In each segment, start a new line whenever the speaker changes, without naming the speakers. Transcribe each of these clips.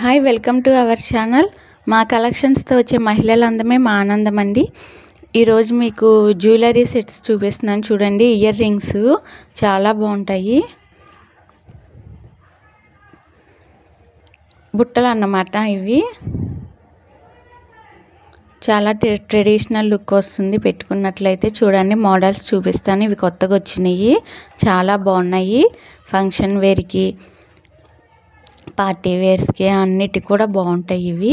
Hi welcome to our channel. మా కలెక్షన్స్తో వచ్చే మహిళల అందమే మా ఆనందం అండి. ఈరోజు మీకు జ్యువెలరీ సెట్స్ చూపిస్తున్నాను చూడండి. ఇయర్ రింగ్స్ చాలా బాగుంటాయి. బుట్టలు అన్నమాట. ఇవి చాలా ట్రెడిషనల్ లుక్ వస్తుంది పెట్టుకున్నట్లయితే. చూడండి మోడల్స్ చూపిస్తాను. ఇవి కొత్తగా వచ్చినాయి, చాలా బాగున్నాయి. ఫంక్షన్ వేర్కి, పార్టీ వేర్స్కి అన్నిటి కూడా బాగుంటాయి. ఇవి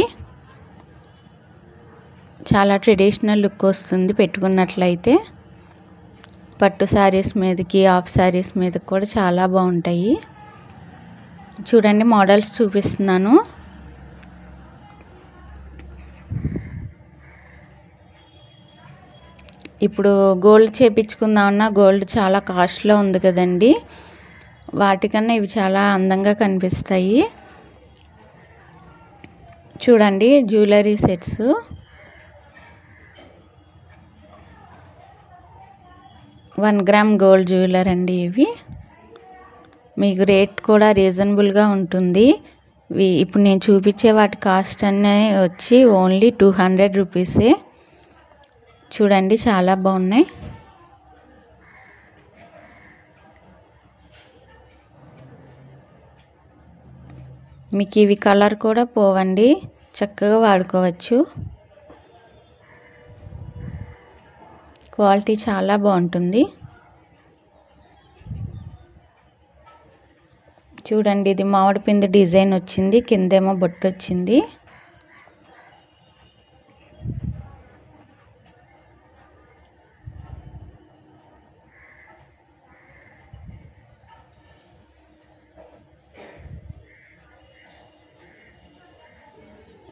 చాలా ట్రెడిషనల్ లుక్ వస్తుంది పెట్టుకున్నట్లయితే. పట్టు శారీస్ మీదకి, హాఫ్ శారీస్ మీదకి కూడా చాలా బాగుంటాయి. చూడండి మోడల్స్ చూపిస్తున్నాను. ఇప్పుడు గోల్డ్ చేపించుకుందామన్నా గోల్డ్ చాలా కాస్ట్లో ఉంది కదండి. వాటికన్నా ఇవి చాలా అందంగా కనిపిస్తాయి. చూడండి jewellery sets. One gram gold jewellery అండి ఇవి. మీకు రేట్ కూడా రీజనబుల్గా ఉంటుంది. ఇప్పుడు నేను చూపించే వాటి కాస్ట్ అన్నీ వచ్చి ఓన్లీ 200 రూపీసే. చూడండి చాలా బాగున్నాయి. మీకు ఇవి కలర్ కూడా పోవండి, చక్కగా వాడుకోవచ్చు. క్వాలిటీ చాలా బాగుంటుంది. చూడండి ఇది మామిడి పిండి డిజైన్ వచ్చింది, కిందేమో బొట్టు వచ్చింది.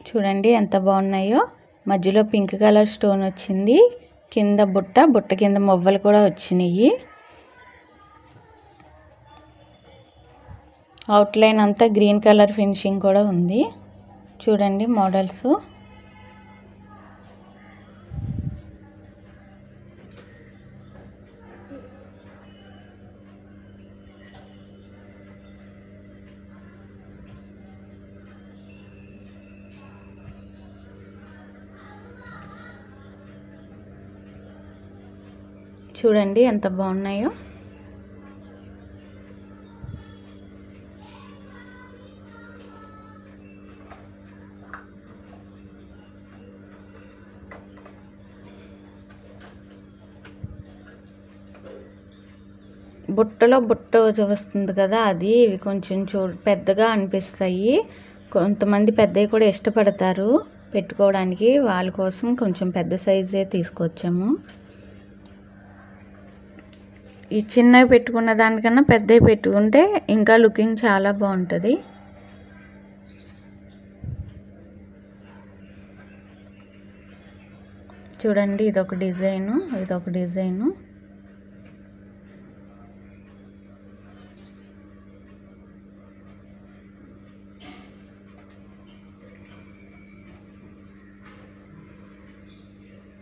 చూడండి ఎంత బాగున్నాయో. మధ్యలో పింక్ కలర్ స్టోన్ వచ్చింది, కింద బుట్ట కింద మొవ్వలు కూడా వచ్చినాయి. అవుట్లైన్ అంతా గ్రీన్ కలర్ ఫినిషింగ్ కూడా ఉంది. చూడండి మోడల్స్. చూడండి ఎంత బాగున్నాయో. బుట్టలో బుట్ట వస్తుంది కదా, అది ఇవి కొంచెం పెద్దగా అనిపిస్తాయి. కొంతమంది పెద్దవి కూడా ఇష్టపడతారు పెట్టుకోవడానికి, వాళ్ళ కోసం కొంచెం పెద్ద సైజే తీసుకొచ్చాము. ఈ చిన్నవి పెట్టుకున్న దానికన్నా పెద్దవి పెట్టుకుంటే ఇంకా లుకింగ్ చాలా బాగుంటుంది. చూడండి ఇదొక డిజైను, ఇదొక డిజైను.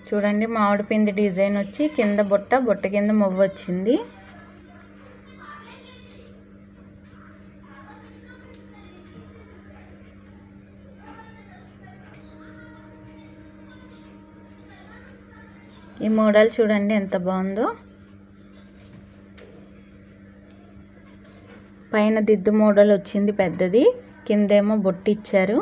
చూడండి మామిడి పిండి డిజైన్ వచ్చి కింద బుట్ట కింద మొవ్వు వచ్చింది. ఈ మోడల్ చూడండి ఎంత బాగుందో. పైన దిద్దు మోడల్ వచ్చింది పెద్దది, కిందేమో బొట్టు ఇచ్చారు.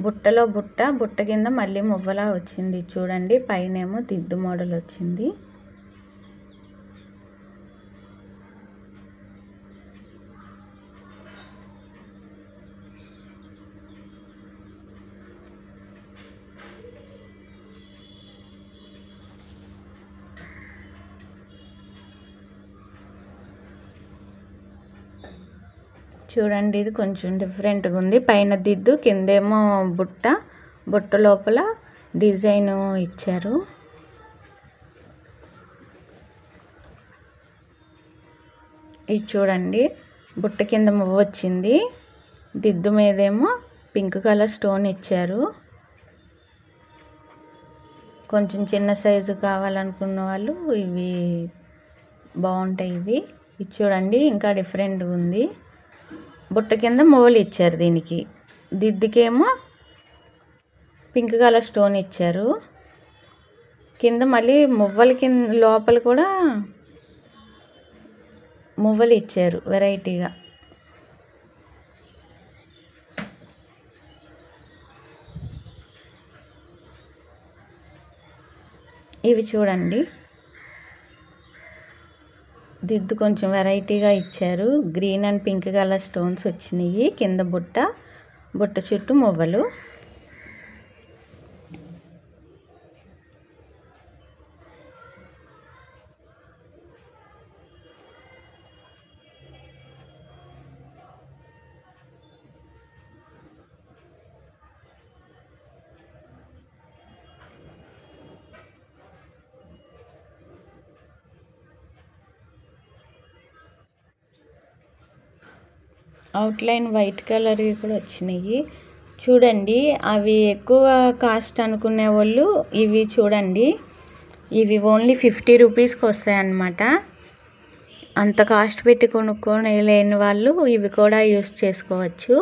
బుట్టలో బుట్ట కింద మళ్ళీ మువ్వలా వచ్చింది. చూడండి పైనేమో దిద్దు మోడల్ వచ్చింది. చూడండి ఇది కొంచెం డిఫరెంట్గా ఉంది. పైన దిద్దు, కిందేమో బుట్ట లోపల డిజైన్ ఇచ్చారు. ఇది చూడండి బుట్ట కింద మువ్వ వచ్చింది, దిద్దు మీదేమో పింక్ కలర్ స్టోన్ ఇచ్చారు. కొంచెం చిన్న సైజు కావాలనుకున్న వాళ్ళు ఇవి బాగుంటాయి. ఇది చూడండి, ఇంకా డిఫరెంట్గా ఉంది. బుట్ట కింద మువ్వలు ఇచ్చారు. దీనికి దిద్దుకేమో పింక్ కలర్ స్టోన్ ఇచ్చారు. కింద మళ్ళీ మువ్వల కింద లోపల కూడా మువ్వలు ఇచ్చారు వెరైటీగా. ఇవి చూడండి, దిద్దు కొంచెం వెరైటీగా ఇచ్చారు. Green and pink colour stones వచ్చినాయి. కింద బుట్ట చుట్టూ మువ్వలు. అవుట్లైన్ వైట్ కలర్ కూడా వచ్చినాయి. చూడండి, అవి ఎక్కువ కాస్ట్ అనుకునే వాళ్ళు ఇవి చూడండి, ఇవి ఓన్లీ 50 రూపీస్కి వస్తాయి అన్నమాట. అంత కాస్ట్ పెట్టి కొనుక్కొని లేని వాళ్ళు ఇవి కూడా యూస్ చేసుకోవచ్చు.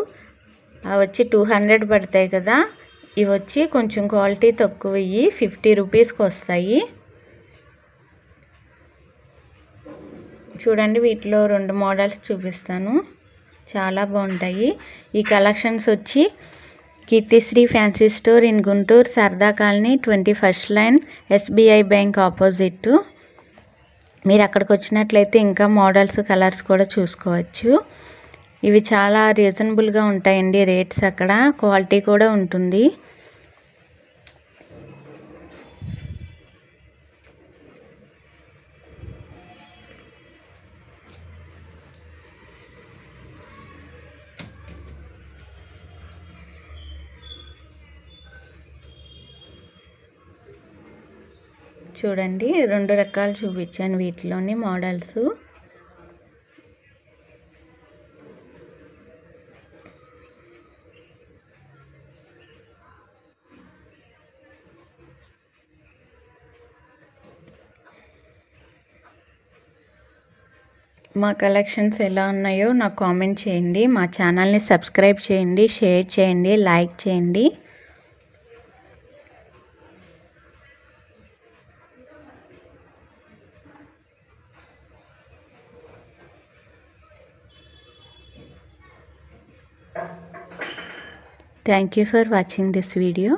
అవి వచ్చి 200 పడతాయి కదా, ఇవి వచ్చి కొంచెం క్వాలిటీ తక్కువ, 50 రూపీస్కి వస్తాయి. చూడండి, వీటిలో 2 మోడల్స్ చూపిస్తాను, చాలా బాగుంటాయి. ఈ కలెక్షన్స్ వచ్చి Keerthisri fancy store in Guntur, Sarada colony, 21st line, SBI bank opposite. మీరు అక్కడికి వచ్చినట్లయితే ఇంకా మోడల్స్, కలర్స్ కూడా చూసుకోవచ్చు. ఇవి చాలా రీజనబుల్గా ఉంటాయండి రేట్స్. అక్కడ క్వాలిటీ కూడా ఉంటుంది. చూడండి, 2 రకాలు చూపించాను వీటిలోని మోడల్స్. మా కలెక్షన్స్ ఎలా ఉన్నాయో నాకు కామెంట్ చేయండి. మా ఛానల్ని సబ్స్క్రైబ్ చేయండి, షేర్ చేయండి, లైక్ చేయండి. Thank you for watching this video.